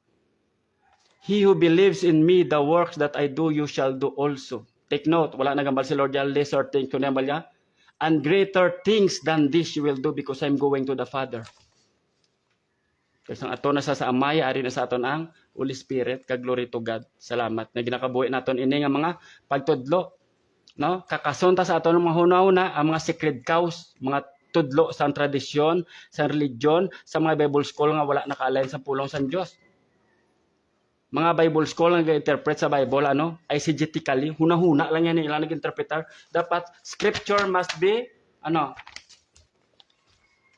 He who believes in me, the works that I do, you shall do also. Take note, wala nagambal si Lord yan, lesser things, kunembal niya, and greater things than this you will do because I'm going to the Father. Kasi ato na sa amay, ari na sa aton ang Holy Spirit, kag glory to God. Salamat. Na ginakabuhi naton ini nga mga pagtudlo. No? Kakasunta sa aton ng mga huna-huna, ang mga sacred cows, mga tudlo sa tradisyon, sa religion, sa mga Bible school nga wala naka-align sa pulong sa Dios. Mga Bible school nga nag-interpret sa Bible eisegetically, huna-huna lang yan ilang nag-interpreter. Dapat scripture must be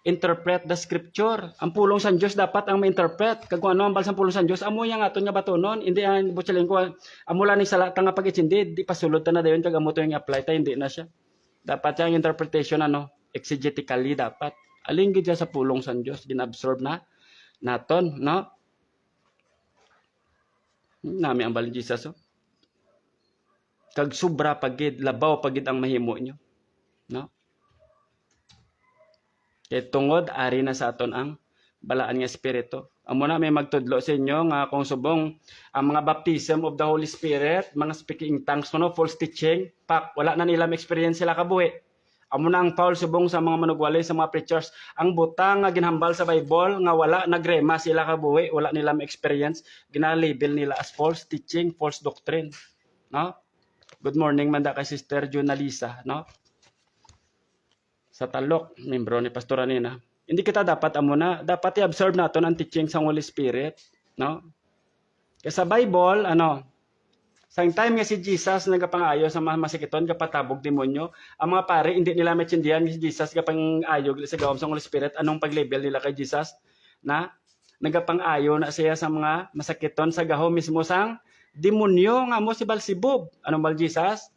interpret the scripture. Ang pulong sa Dios dapat ang ma-interpret. Kag ano ang balsang pulong sa Dios, amo yang aton nga batonon. Hindi ang butsaling ko amo lang ni sala nga pag-itsindi, di pasulod ta na dayon kag amo to yung apply ta hindi na siya. Dapat yung interpretation exegetically dapat. Alin gid sa pulong sa Dios ginabsorb na naton, no? Nami ang balin Jesus. Kag sobra pagid, labaw pagid ang mahimo nyo, no? Kay tungod ari na sa aton ang balaan nga espiritu. Amo na may magtudlo sa inyo nga kung subong ang mga baptism of the Holy Spirit, mga speaking tongues false teaching, wala na nila experience sila kabuhi. Amo na ang Paul subong sa mga manugwali, sa mga preachers, ang butang nga ginhambal sa Bible nga wala nagrema sila kabuhi, wala nila experience, gina-label nila as false teaching, false doctrine, no? Good morning manda kay Sister Junalisa, no? Sa Talok, membro ni Pastor Anina. Hindi kita dapat dapat i-observe natin ang teaching sa Holy Spirit, no? Kaya sa Bible, sang time nga si Jesus nagapangayo sa mga masikiton kapatabog demonyo, ang mga pare hindi nila maintindihan si Jesus kapangayo sa gawom sa Holy Spirit, anong pag-label nila kay Jesus na nagapangayo na siya sa mga masakiton sa gahom mismo sang demonyo nga mo si Beelzebub. Anong bal Jesus?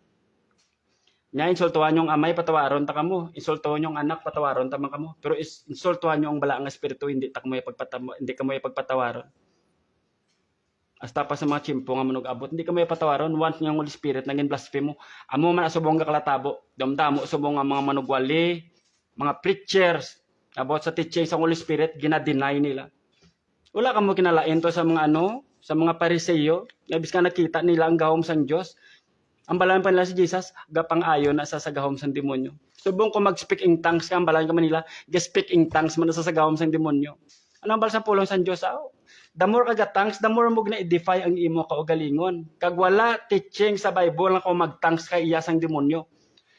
Nya insultuhan yung amay, patawaron ta kamo. Insultuhan yung anak, patawaron ta man kamo. Pero insultuhan yung bala nga espiritu, hindi ta kamo hindi kamo ipagpatawaron. Hasta pa sa mga chimpo nga manug-abot, hindi kamo ipatawaron. Once yung Holy Spirit naging blasphemo, amo man subong ka kalatabo. Damdamo subong nga mga manugwali, mga preachers about sa teaching sa Holy Spirit, gina-deny nila. Wala kamo kinalain to sa mga sa mga Pariseyo, labis ka nakita nila ang gahom sang Dios. Ang balaan pa nila si Jesus, gapang-ayo na sa sagahom sang demonyo. Subong ko mag-speak in tongues ka, ang balaan ka manila, speak in tongues man sa sagahom sang demonyo. Ano ang balang sa pulong sang Diyos? The more ka tongues, the more mo na-edify ang imo kaugalingon. Kag wala teaching sa Bible na kung mag-tongues ka iya sang demonyo.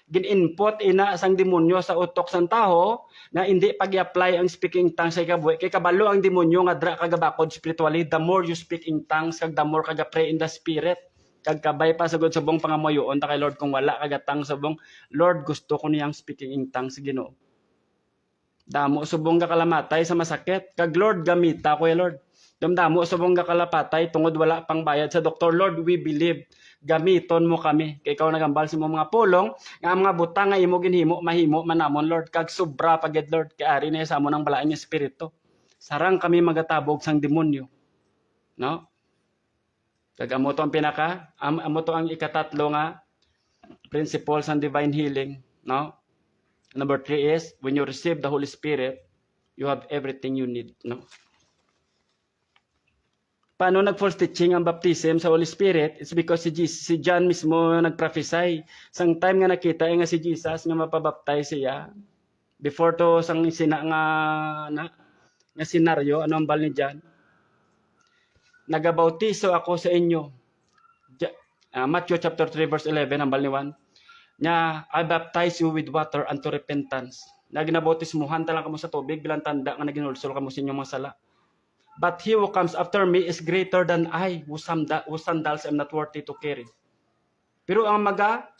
Gin-input ina sang demonyo sa utok sang tao na hindi pag-i-apply ang speaking tongues sa ikabuhi. Kay kabalo ang demonyo nga dra kagabakod spiritually, the more you speak in tongues, kag the more kaga-pray in the Spirit. Kag kabay pa sagod subong pangamoyoon ta kay Lord kung wala kagatang subong Lord gusto ko niyang speaking in tongues Ginoo. Damo subong ka kalamatay sa masakit kag Lord gamita ko Lord. Damdamo subong ka kalapatay tungod wala pang bayad sa doktor Lord we believe gamiton mo kami kay ikaw nagambal sa mga pulong nga mga butang nga imo ginhimo mahimo manamon Lord kag sobra pagid Lord kay ari na sa amo nang balaan nga espiritu. Sarang kami magatabog sang demonyo. No? Kag amo to ang amo to ang ikatatlo nga principle sa divine healing, no? Number 3 is when you receive the Holy Spirit, you have everything you need, no? Paano nag-false teaching ang baptism sa Holy Spirit? It's because si John mismo nag-prophesy. Sang time nga nakita nga si Jesus nga mapabaptize siya, before to sang nga senaryo, ano ang bal ni John? Nagabautiso ako sa inyo. Matthew chapter 3 verse 11 ang bal ni Juan. Nya I baptize you with water unto repentance. Na ginabautismuhan ta lang kamo sa tubig bilang tanda nga naginulsol kamo sa inyong mga sala. But he who comes after me is greater than I, whose sandals I'm not worthy to carry. Pero ang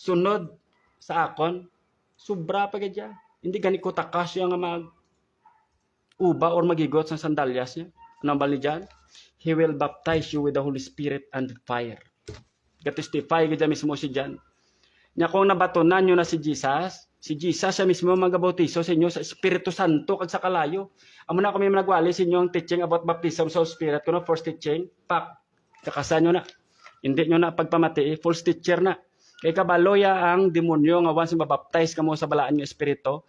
sunod sa akon, sobra pa gadya. Hindi gani ko takas yung mag uba or magigot sa sandalyas niya. Ano bal ni John? He will baptize you with the Holy Spirit and fire. Gatestify gid mismo si John. Nya kung nabatonan nyo na si Jesus siya mismo magabautiso sa inyo sa Espiritu Santo kag sa kalayo. Amo na kami nagwali sa inyo ang teaching about baptism sa Spirit kuno first teaching, kakasan nyo na. Hindi nyo na pagpamati, false teacher na. Kay kabaloya ang demonyo nga once mabaptize kamo sa balaan nga Espiritu,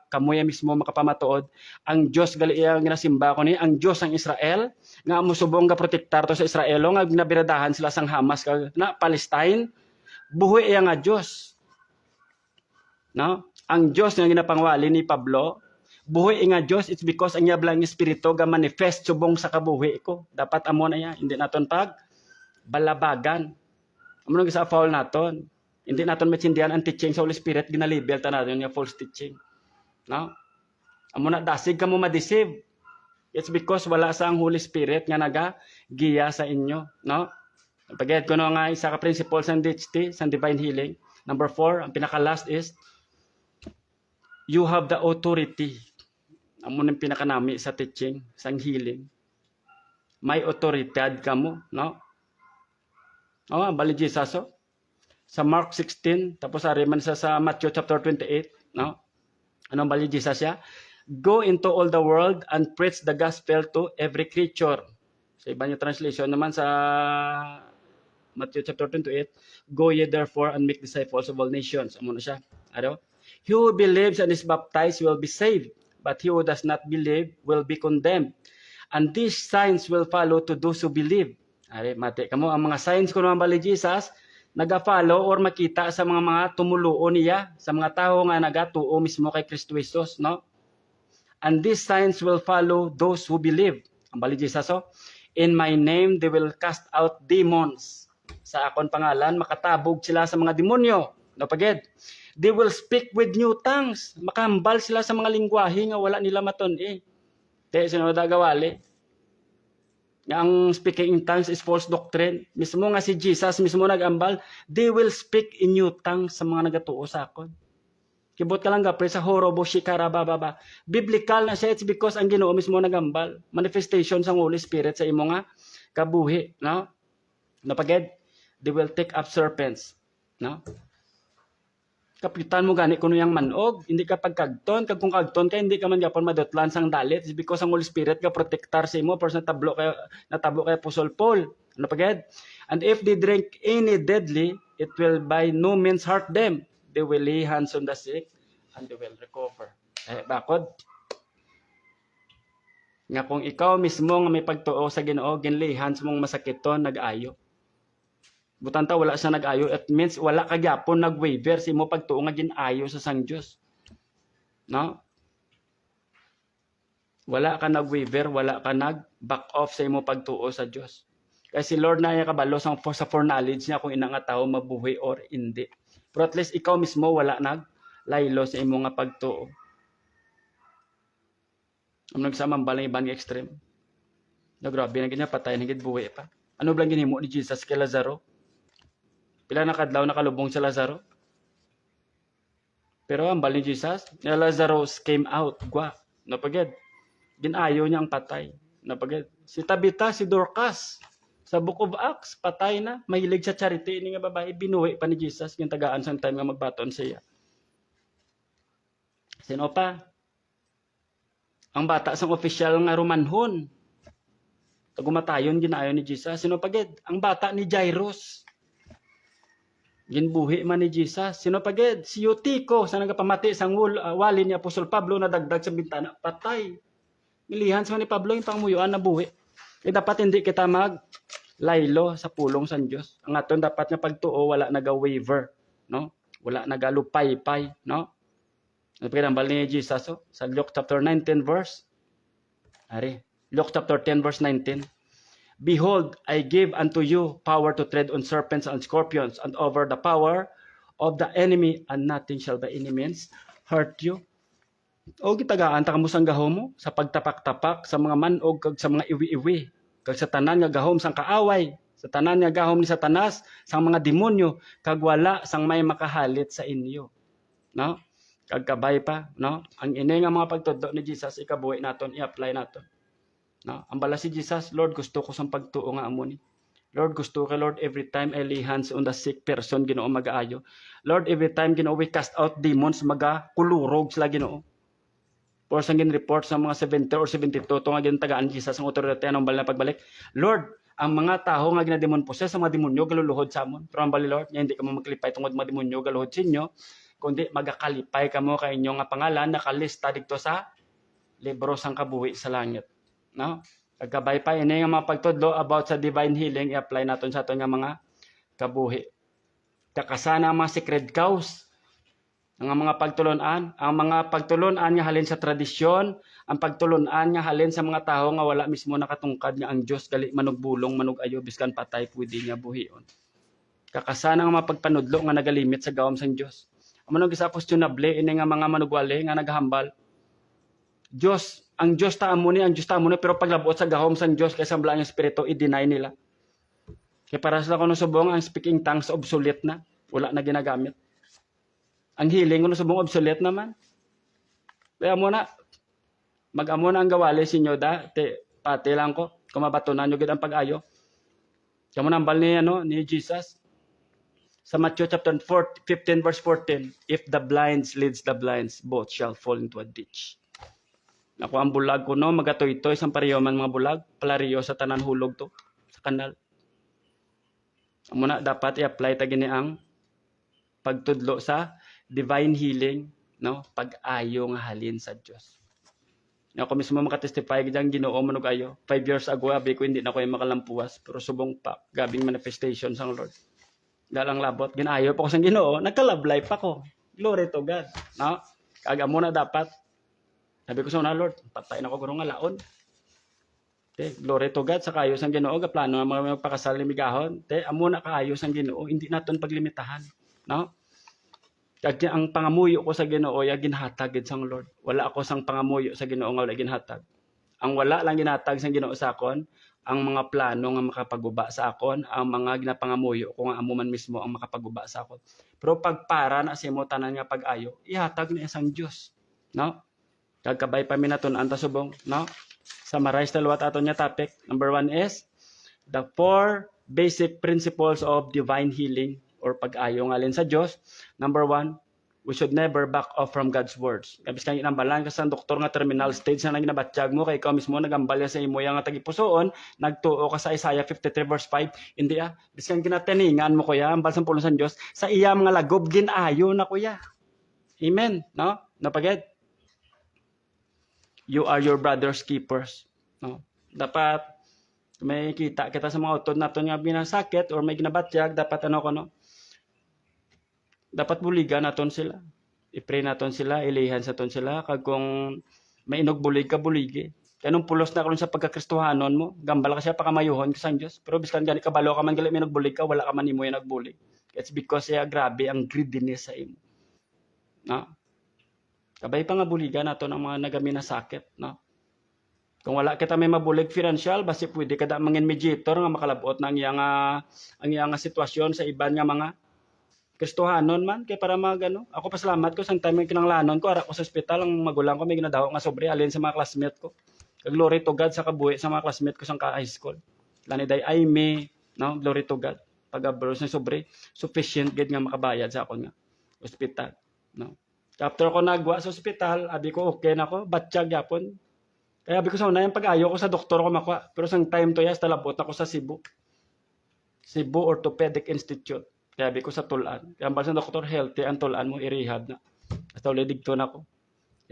kamuya mismo makapamatuod ang Dios gali iya ginasimba ko ni ang Dios ang Israel nga musubong ga protektar to sa Israelo nga ginabiradahan sila sang Hamas kag na Palestine buhi iya nga Dios, no? Ang Dios nga ginapangwali ni Pablo buhi nga Dios, it's because ang yablang espiritu ga manifest subong sa kabuhi ko. Dapat amo na ya, hindi naton pag balabagan. Amo nang sa foul naton. Hindi naton maintindihan ang teaching sa Holy Spirit ginalabel ta naton nga false teaching. No? Amo na dasig kamo ma-deceive. It's because wala sa ang Holy Spirit nga naga-giya sa inyo, no? Pagayad ko no nga isa ka principle sa DHT, sa divine healing. Number 4, ang pinaka-last is you have the authority. Amo nang pinakanami sa teaching, sa healing. May otoridad kamo, no? Oh, bali Jesus, oh. Sa Mark 16, tapos ari man sa Matthew chapter 28, no? Anong bali Jesus siya? Go into all the world and preach the gospel to every creature. Sa iba niyo translation naman sa Matthew chapter 28, go ye therefore and make disciples of all nations. Amo na siya. Ano? He who believes and is baptized will be saved, but he who does not believe will be condemned. And these signs will follow to those who believe. Ari, mati kamo ang mga signs ko naman bali Jesus, naga-follow or makita sa mga tumuluo niya, sa mga tao nga nagatuo mismo kay Kristo Jesus, no? And these signs will follow those who believe. Ang bali Jesus, oh, in my name they will cast out demons. Sa akon pangalan makatabog sila sa mga demonyo. No pagid. They will speak with new tongues. Makahambal sila sa mga lingwahe nga wala nila matun-i. Te sino dagawali. Ang speaking in tongues is false doctrine. Mismo nga si Jesus mismo nagambal, they will speak in new tongues sa mga nagatuo sa akon. Kibot ka lang gapre sa horobo shikara bababa. Biblical na siya, it's because ang Ginoo mismo nagambal. Manifestation sa Holy Spirit sa imo nga kabuhi, no? Napaged, they will take up serpents, no? Kapitan mo gani kuno yang manog, hindi ka pagkagton, kag kung kagton ka hindi ka man gyapon madotlan sang dalit, it's because ang Holy Spirit ka protektar sa imo person natablo kay Apostol Paul. Napaged? And if they drink any deadly, it will by no means hurt them. They will lay hands on the sick and they will recover. Bakod? Nga kung ikaw mismo nga may pagtuo sa Ginoo, ginlay hands mong masakiton, nag-ayo. Butanta wala siya nag-ayo, it means wala ka gyapon nag-waver sa imo pagtuo nga ginayo sa sang Dios. No? Wala ka nag-waver, wala ka nag-back off sa imo pagtuo sa Dios. Kasi Lord na iya kabalo sa foreknowledge niya kung ina nga tao mabuhi or hindi. Pero at least ikaw mismo wala naglaylo sa imo nga pagtuo. Ang nagsamang balang ibang extreme. Na grabe na ganyan, patay na gid buhi pa. Ano blang ginhimo ni Jesus kay Lazaro? Pila na kadlaw nakalubong sa Lazaro? Pero ang bali ni Jesus, ni Lazarus came out, gwa. Napagid. Ginayo niya ang patay. Napagid. Si Tabitha, si Dorcas, sa Book of Acts, patay na. Mahilig sa charity ni nga babae. Binuwi pa ni Jesus. Yung tagaan sa time nga magbaton siya. Sino pa? Ang bata sang official nga Romanhon. Tagumatayon, ginayo ni Jesus. Sino pagid? Ang bata ni Jairus. Ginbuhi man ni Jesus. Sino pagid? Si Eutico, sa nagapamati sang wali ni Apostol Pablo na dagdag sa bintana. Patay. Milihan sa ni Pablo yung pangmuyuan na buhi. Dapat hindi kita laylo sa pulong sa Diyos. Ang aton dapat nga pagtuo wala naga-waver, no? Wala nagalupay-pay, no? Napagdambal ni Jesus, oh, sa Luke chapter 19 verse. Ari, Luke chapter 10 verse 19. Behold, I give unto you power to tread on serpents and scorpions and over the power of the enemy, and nothing shall by any means hurt you. O gitagaan ta kamo sang gahom mo sa pagtapak-tapak sa mga manog kag sa mga iwi-iwi kag sa tanan nga gahom sang kaaway, sa tanan nga gahom ni Satanas, sang mga demonyo kag wala sang may makahalit sa inyo. No? Kag kabay pa, no? Ang ini nga mga pagtudlo ni Jesus ikabuhi naton, i-apply naton. No? Ang bala si Jesus, Lord, gusto ko sang pagtuo nga amo ni. Lord, gusto ko, Lord, every time I lay hands on the sick person, Ginoo mag-aayo. Lord, every time Ginoo we cast out demons, magakulurog sila Ginoo. Por sang gin-report sa mga 70 or 72 to nga gintagaan Jesus ang otorite anong bala na pagbalik. Lord, ang mga taho nga ginademon possess sa mga demonyo galuluhod sa amon. Pero ang bali Lord, nga hindi ka mo maglipay tungod mga demonyo galuhod sa inyo, kundi magakalipay kamo kay inyo nga pangalan nakalista didto sa libro sang kabuhi sa langit. No? Kagabay pa ini nga mga pagtudlo about sa divine healing i-apply naton sa aton nga mga kabuhi. Kakasana ang mga secret cows, ang mga pagtulunan nga halin sa tradisyon, ang pagtulunan nga halin sa mga tawo nga wala mismo nakatungkad nga ang Dios gali manugbulong manugayo biskan patay pwede niya buhion. Kakasana ang mga pagpanudlo nga nagalimit sa gawom sang Dios. Amano gisa questionable ini nga mga manugwali nga naghambal. Diyos, ang Diyos ta amo ni, pero paglabot sa gahom sang Diyos kaysa blaan yung Espiritu, i-deny nila. Kaya para sa kuno subong, ang speaking tongues obsolete na. Wala na ginagamit. Ang healing kuno subong obsolete naman. Kaya mo na, mag-amo na ang gawali sinyo da, pati lang ko, kumabatunan nyo gid ang pag-ayo. Kamo nambal ni Jesus. Sa Matthew chapter 15 verse 14, if the blinds leads the blinds, both shall fall into a ditch. Ako ang bulag ko no, magatoy-toy sang pareho man mga bulag, palariyo sa tanan hulog to, sa kanal. Amo na dapat i-apply ta gini ang pagtudlo sa divine healing, no? Pag-ayo nga halin sa Dios. Ako mismo makatestify gid Ginoo manog ayo. 5 years ago abi ko hindi na ko makalampuas, pero subong pa gabing manifestation sang Lord. Dalang labot ginayo pa ko sang Ginoo, nagka-love life ako. Glory to God, no? Kaga mo na dapat. Sabi ko sa una, Lord, patay na ko guro nga laon. Glory to God sa kaayos ang Ginoo, ga plano nga mga magpakasal ni migahon. Amo na kaayos ang Ginoo, hindi naton paglimitahan, no? Kag ang pangamuyo ko sa Ginoo ya ginhatag gid sang Lord. Wala ako sang pangamuyo sa Ginoo nga wala ginhatag. Ang wala lang ginhatag sang Ginoo sa akon, ang mga plano nga makapaguba sa akon, ang mga ginapangamuyo ko nga amo man mismo ang makapaguba sa akon. Pero pagpara na sa imo tanan nga pag-ayo, ihatag ni sang Dios, no? Kag kabay pa minaton anta subong, no? Summarize talwat aton nya topic. Number 1 is the 4 basic principles of divine healing or pag-ayo ngalin sa Dios. Number 1, we should never back off from God's words. Kabis kang inambalan ka sa doktor nga terminal stage na ginabatsyag mo kay ikaw mismo nagambalya sa imo yang tagipusoon, nagtuo ka sa Isaiah 53 verse 5. Hindi biskang ginateningan mo kuya ang balsang pulo sa Dios sa iya mga lagob ginayo na kuya. Amen, no? Napaged. You are your brother's keepers, no? Dapat may kita kita sa mga utod naton nga binasakit or may ginabatsyag, dapat dapat buligan naton sila. I-pray naton sila, ilihan sa ton sila kag kung may inugbulig ka buligi. Kanong pulos na karon sa pagkakristohanon mo, gambala ka siya pakamayuhon ka sang Dios. Pero biskan gani kabalo ka man gali may nagbulig ka, wala ka man nimo yung nagbulig. It's because grabe ang greediness sa imo. No? Kabay pa nga buligan naton ang mga nagami na sakit, no? Kung wala kita may mabulig financial, basi pwede kada mangin mediator nga makalabot na ang iyang sitwasyon sa iban nga mga Kristohanon man kay para magano. Ako pasalamat ko sang time kinanglanon ko ara ko sa ospital ang magulang ko may ginadawa nga sobre alin sa mga classmate ko. Kag glory to God sa kabuhi sa mga classmate ko sang high school. Lani day ay me, no? Glory to God. Pag-abros na sobre sufficient gid nga makabayad sa akon nga ospital, no? After ko nagwa sa ospital, abi ko okay na ko, batsyag yapon. Kaya abi ko sa una yung pag-ayo ko sa doktor ko makuha. Pero sang time to yas talabot na ko sa Cebu. Cebu Orthopedic Institute. Kaya abi ko sa tulan. Kaya ang sa doktor, healthy ang tulan mo, i-rehab na. Hasta uli digto na ko.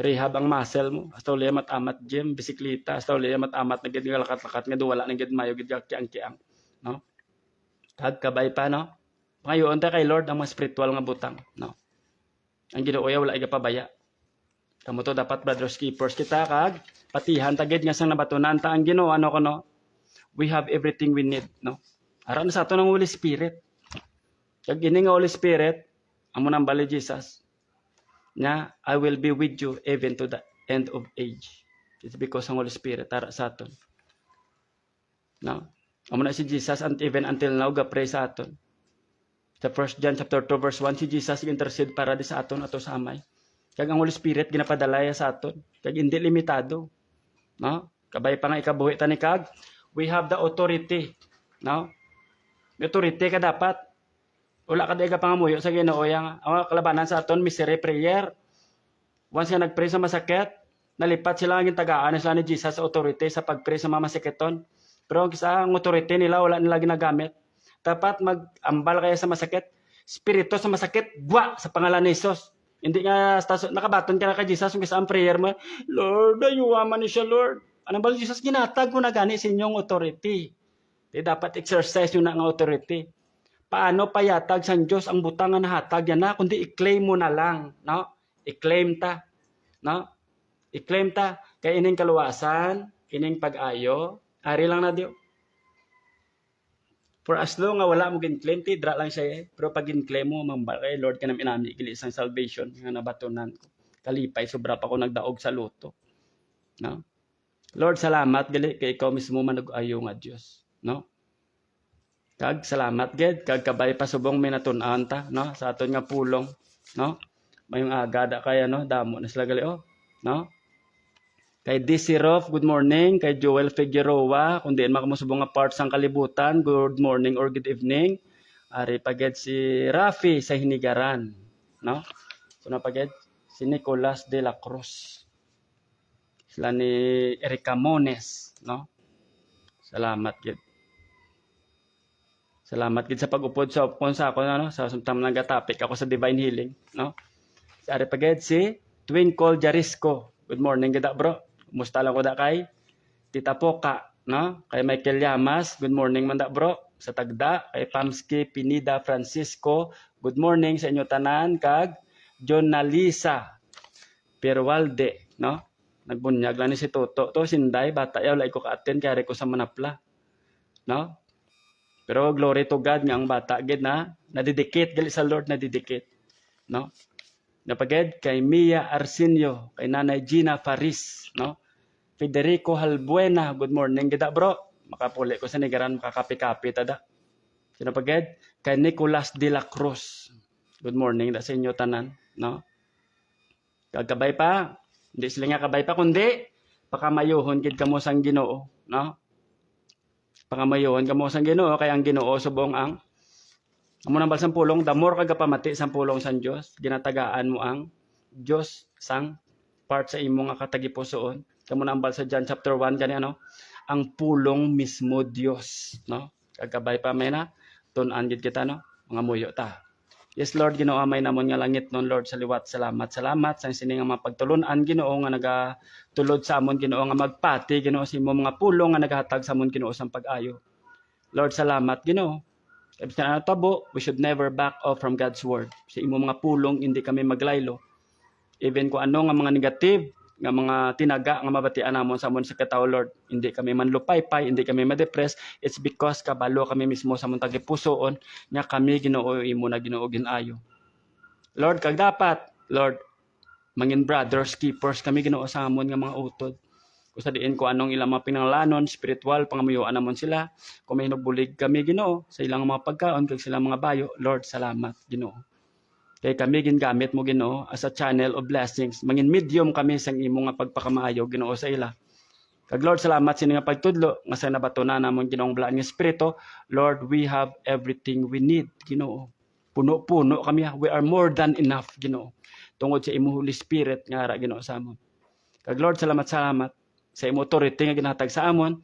I-rehab ang muscle mo. Hasta uli matamat gym, bisikleta. Hasta uli matamat na gid nga lakat-lakat nga wala na gid mayo gid kiang-kiang, no? Kag kabay pa, no? Ngayon ta kay Lord ang mga spiritual nga butang, no? Ang Ginoo wala igapabaya. Kamo to dapat brothers keepers kita kag patihan tagid nga sang nabatunan ta ang Ginoo no? We have everything we need, no? Aran sa ato ng Holy Spirit. Kag ini nga Holy Spirit amo nang bali Jesus. Nya I will be with you even to the end of age. It's because ang Holy Spirit ara sa aton. No? Amo na si Jesus and even until now ga pray sa aton. Sa 1 John chapter 2 verse 1 si Jesus intercede para di sa aton ato sa Amay. Kag ang Holy Spirit ginapadalaya sa aton. Kag hindi limitado. No? Kabay pa nga ikabuhi ta ni kag we have the authority, no? May authority ka dapat. Wala ka daga pangamuyo sa Ginoo yang kalabanan sa aton misery prayer. Once nga nagpray sa masakit, nalipat sila ang tagaan sila ni Jesus sa authority sa pagpray sa mga masakiton. Pero ang kisa ang authority nila wala nila ginagamit. Dapat mag-ambal kayo sa masakit. Spirito sa masakit, gwa sa pangalan ni Jesus. Hindi nga nakabaton ka na kay Jesus kung ang prayer mo, Lord, ayuwaman ni siya, Lord. Ano ba Jesus, ginatag mo na gani sa inyong authority. Dapat exercise yun na ang authority. Paano payatag sa Diyos ang butang nga nahatag yan na, kundi i-claim mo na lang, no? I-claim ta, no? I-claim ta, kaya ining kaluwasan, ining pag-ayo, ari lang na Diyo. For as long nga wala mo gin-claim, tidra lang siya Pero pag gin-claim mo, mambalay, Lord, ka na minami, gili isang salvation, nga nabatunan ko. Kalipay, sobra pa ko nagdaog sa luto. no? Lord, salamat gali kay ikaw mismo manag-ayo nga Dios, no? Kag salamat gid kag kabay pa subong minatun-an ta, no? Sa aton nga pulong, no? Mayong aga da kaya no, damo na sila gali no? Kay DC Rof, good morning. Kay Joel Figueroa, kung diin makamusubong nga parts ang kalibutan, good morning or good evening. Ari paged si Rafi sa Hinigaran, no? So napaged si Nicolas de la Cruz. Sila ni Erica Mones, no? Salamat gid. Salamat gid sa pag-upod sa upon sa ako no, sa sumtam nagatapik ako sa divine healing, no? Si ari paged si Twinkle Jarisco. Good morning gid bro. Kumusta lang ko da kay Tita Poca, no? Kay Michael Llamas, good morning man da bro. Sa Tagda, kay Pamski Pinida Francisco, good morning sa inyo tanan kag Jonalisa Perwalde, no? Nagbunyag lang ni si Toto. To sinday bata yaw lai ko ka-attend kay ko sa Manapla. No? Pero glory to God nga ang bata gid na nadidikit gali sa Lord nadidikit, no? Napaged kay Mia Arsenio, kay Nanay Gina Faris, no? Federico Halbuena, good morning gida bro. Makapuli ko sa Nigaran, makakapi-kapi tada. Sino paged? Kay Nicolas de la Cruz. Good morning da sa inyo tanan, no? Kagabay pa, hindi sila nga kabay pa kundi pakamayuhon gid kamo sang Ginoo, no? Pakamayuhon kamo sang Ginoo kay ang Ginoo subong ang amo nang balsang pulong, damor kag pamati sang pulong sang Dios, ginatagaan mo ang Dios sang part sa imo nga katagipusoon. Kamo na ambal sa John chapter 1 kani ano, ang pulong mismo Dios, no? Kagabay pa may na tun-an gid kita no, mga muyo ta. Yes Lord, Ginoo amay namon nga langit non Lord sa liwat. Salamat sa sini nga mapagtulon-an Ginoo nga nagatulod sa amon Ginoo nga magpati Ginoo sa imo mga pulong nga nagahatag sa amon Ginoo sang pag-ayo. Lord, salamat Ginoo. Kaya na tabo, we should never back off from God's word. Sa imo mga pulong hindi kami maglaylo. Even kung ano nga mga negative nga mga tinaga nga mabatian namon sa amon sa katawo Lord, hindi kami manlupaypay, hindi kami ma-depress. It's because kabalo kami mismo sa amon tagipusoon nga kami Ginoo imo na Ginoo ginayo. Lord, kag dapat Lord, mangin brothers keepers kami Ginoo sa amon nga mga utod. Kung sa diin ko anong ilang mga pinanglanon, spiritual, pangamuyuan namon sila. Kung may hinugbulig kami Ginoo sa ilang mga pagkaon, kag silang mga bayo, Lord, salamat Ginoo. Kay kami gingamit mo Ginoo as a channel of blessings. Mangin medium kami sang imo nga pagpakamaayo Ginoo sa ila. Kag Lord, salamat sa nga pagtudlo nga sa nabatunan namon Ginoong blaan nga espiritu. Lord, we have everything we need Ginoo. Puno-puno kami. We are more than enough Ginoo. Tungod sa imo Holy Spirit nga ara Ginoo sa amon. Kag Lord, salamat sa imo authority nga ginahatag sa amon.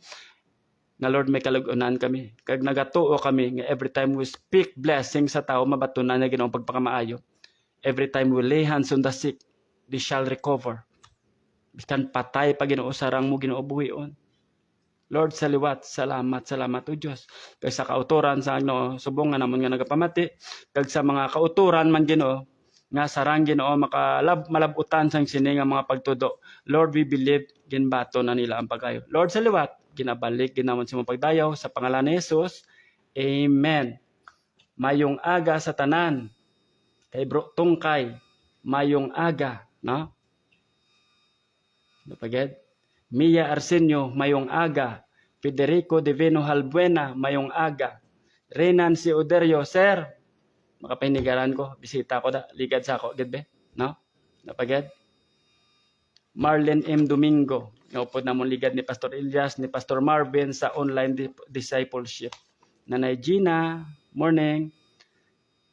Nga Lord, may kalugunan kami. Kag nagatuo kami nga every time we speak blessing sa tao, mabatunan na Ginoong pagpakamaayo. Every time we lay hands on the sick, they shall recover. Bistan patay pa Ginoo sarang mo Ginoo buhion. Lord, salamat o Dios. Kay sa kauturan sa ano, subong nga namon nga nagapamati, kag sa mga kauturan man Ginoo, nga sarang Ginoo malabutan sang sini nga mga pagtudo. Lord, we believe ginbato na nila ang pagayo. Lord, salawat, ginabalik ginamon sa mga pagdayaw sa pangalan ni Jesus. Amen. Mayong aga sa tanan. Kay Bro Tungkay, mayong aga, no? Napaged? Mia Arsenio, mayong aga. Federico Divino Halbuena, mayong aga. Renan C. Oderio, sir, makapahinigaran ko, bisita ko da, ligad sa ako, gid be, no? Napaged? Marlene M. Domingo, naupod na mong ligad ni Pastor Elias, ni Pastor Marvin sa online discipleship. Nanay Gina, morning.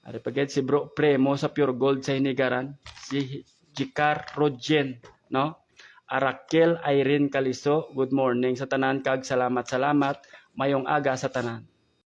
Ari paged si Bro Premo sa Pure Gold sa Hinigaran, si Jicar Rogen, no? Arakel Irene Caliso, good morning sa tanan kag salamat, mayong aga sa tanan.